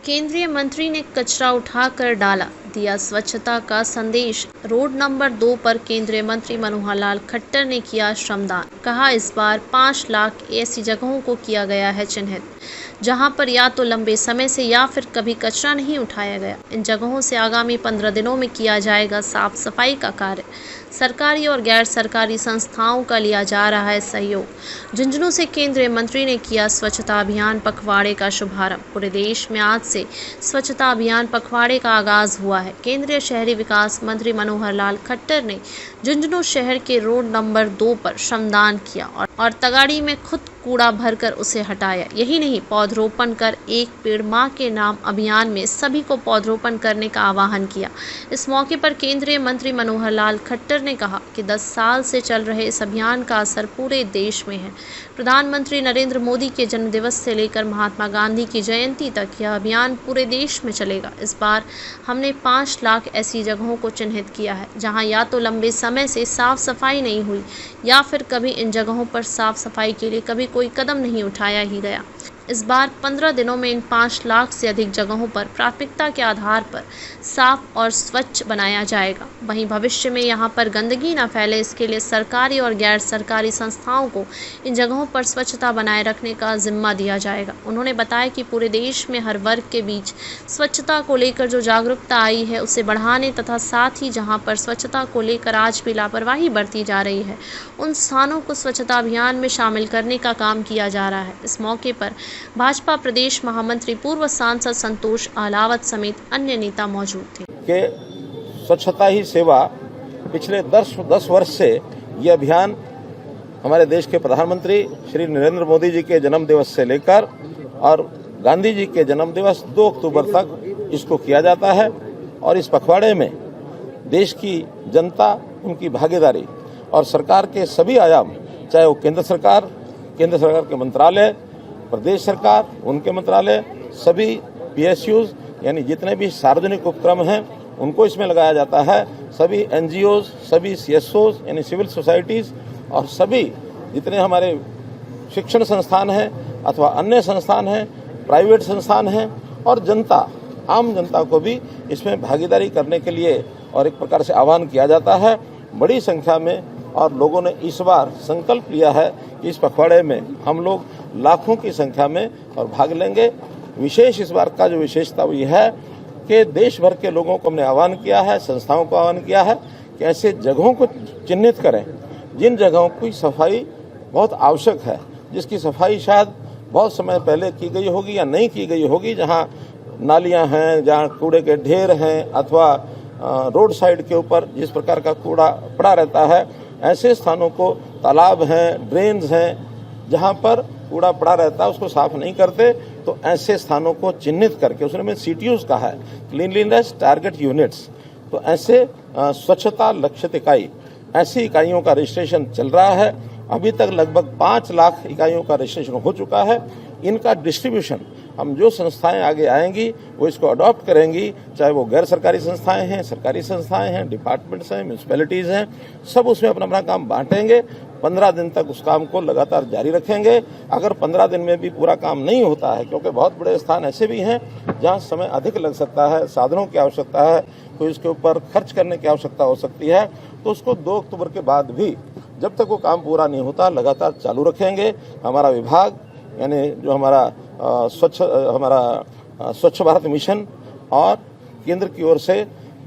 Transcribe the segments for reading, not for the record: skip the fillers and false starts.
केंद्रीय मंत्री ने कचरा उठाकर डाला, दिया स्वच्छता का संदेश। रोड नंबर 2 पर केंद्रीय मंत्री मनोहर लाल खट्टर ने किया श्रमदान। कहा, इस बार 5 लाख ऐसी जगहों को किया गया है चिन्हित, जहां पर या तो लंबे समय से या फिर कभी कचरा नहीं उठाया गया। इन जगहों से आगामी 15 दिनों में किया जाएगा साफ सफाई का कार्य। सरकारी और गैर सरकारी संस्थाओं का लिया जा रहा है सहयोग। झुंझुनू से केंद्रीय मंत्री ने किया स्वच्छता अभियान पखवाड़े का शुभारंभ। पूरे देश में आज से स्वच्छता अभियान पखवाड़े का आगाज हुआ है। केंद्रीय शहरी विकास मंत्री मनोहर लाल खट्टर ने झुंझुनू शहर के रोड नंबर 2 पर श्रमदान किया और तगाड़ी में खुद कूड़ा भरकर उसे हटाया। यही नहीं, पौधरोपण कर एक पेड़ मां के नाम अभियान में सभी को पौधरोपण करने का आह्वान किया। इस मौके पर केंद्रीय मंत्री मनोहर लाल खट्टर ने कहा कि 10 साल से चल रहे इस अभियान का असर पूरे देश में है। प्रधानमंत्री नरेंद्र मोदी के जन्मदिवस से लेकर महात्मा गांधी की जयंती तक यह अभियान पूरे देश में चलेगा। इस बार हमने 5 लाख ऐसी जगहों को चिन्हित किया है जहां या तो लंबे समय से साफ सफाई नहीं हुई या फिर कभी इन जगहों पर साफ सफाई के लिए कभी कोई कदम नहीं उठाया ही गया। इस बार 15 दिनों में इन 5 लाख से अधिक जगहों पर प्राथमिकता के आधार पर साफ और स्वच्छ बनाया जाएगा। वहीं भविष्य में यहां पर गंदगी न फैले, इसके लिए सरकारी और गैर सरकारी संस्थाओं को इन जगहों पर स्वच्छता बनाए रखने का जिम्मा दिया जाएगा। उन्होंने बताया कि पूरे देश में हर वर्ग के बीच स्वच्छता को लेकर जो जागरूकता आई है उसे बढ़ाने तथा साथ ही जहाँ पर स्वच्छता को लेकर आज भी लापरवाही बरती जा रही है, उन स्थानों को स्वच्छता अभियान में शामिल करने का काम किया जा रहा है। इस मौके पर भाजपा प्रदेश महामंत्री पूर्व सांसद संतोष अहलावत समेत अन्य नेता मौजूद थे। कि स्वच्छता ही सेवा पिछले 10 वर्ष से ये अभियान हमारे देश के प्रधानमंत्री श्री नरेंद्र मोदी जी के जन्म दिवस से लेकर और गांधी जी के जन्म दिवस 2 अक्टूबर तक इसको किया जाता है। और इस पखवाड़े में देश की जनता, उनकी भागीदारी और सरकार के सभी आयाम, चाहे वो केंद्र सरकार के मंत्रालय, प्रदेश सरकार, उनके मंत्रालय, सभी PSUs यानी जितने भी सार्वजनिक उपक्रम हैं उनको इसमें लगाया जाता है। सभी NGOs, सभी CSOs यानी सिविल सोसाइटीज़ और सभी जितने हमारे शिक्षण संस्थान हैं अथवा अन्य संस्थान हैं, प्राइवेट संस्थान हैं और जनता, आम जनता को भी इसमें भागीदारी करने के लिए और एक प्रकार से आह्वान किया जाता है बड़ी संख्या में। और लोगों ने इस बार संकल्प लिया है कि इस पखवाड़े में हम लोग लाखों की संख्या में और भाग लेंगे। विशेष इस बार का जो विशेषता वो यह है कि देश भर के लोगों को हमने आह्वान किया है, संस्थाओं को आह्वान किया है कि ऐसे जगहों को चिन्हित करें जिन जगहों की सफाई बहुत आवश्यक है, जिसकी सफाई शायद बहुत समय पहले की गई होगी या नहीं की गई होगी, जहाँ नालियाँ हैं, जहाँ कूड़े के ढेर हैं अथवा रोड साइड के ऊपर जिस प्रकार का कूड़ा पड़ा रहता है, ऐसे स्थानों को, तालाब हैं, ड्रेन्स हैं, जहाँ पर कूड़ा पड़ा रहता है उसको साफ नहीं करते, तो ऐसे स्थानों को चिन्हित करके, उसने CTUs कहा है, क्लीनलीनेस टारगेट यूनिट्स, तो ऐसे स्वच्छता लक्षित इकाई, ऐसी इकाइयों का रजिस्ट्रेशन चल रहा है। अभी तक लगभग 5 लाख इकाइयों का रजिस्ट्रेशन हो चुका है। इनका डिस्ट्रीब्यूशन हम जो संस्थाएं आगे आएंगी वो इसको अडॉप्ट करेंगी, चाहे वो गैर सरकारी संस्थाएं हैं, सरकारी संस्थाएं हैं, डिपार्टमेंट्स हैं, म्यूनिसिपैलिटीज़ हैं, सब उसमें अपना अपना काम बांटेंगे। 15 दिन तक उस काम को लगातार जारी रखेंगे। अगर 15 दिन में भी पूरा काम नहीं होता है, क्योंकि बहुत बड़े स्थान ऐसे भी हैं जहाँ समय अधिक लग सकता है, साधनों की आवश्यकता है, कोई इसके ऊपर खर्च करने की आवश्यकता हो सकती है, तो उसको 2 अक्टूबर के बाद भी जब तक वो काम पूरा नहीं होता लगातार चालू रखेंगे। हमारा विभाग यानी जो हमारा स्वच्छ भारत मिशन और केंद्र की ओर से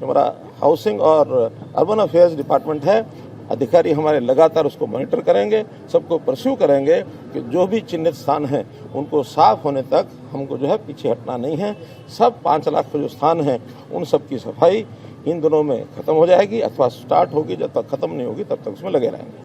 हमारा हाउसिंग और अर्बन अफेयर्स डिपार्टमेंट है, अधिकारी हमारे लगातार उसको मॉनिटर करेंगे, सबको परस्यू करेंगे कि जो भी चिन्हित स्थान हैं उनको साफ होने तक हमको जो है पीछे हटना नहीं है। सब 5 लाख के जो स्थान हैं उन सब की सफाई इन दिनों में खत्म हो जाएगी अथवा स्टार्ट होगी, जब तक खत्म नहीं होगी तब तक उसमें लगे रहेंगे।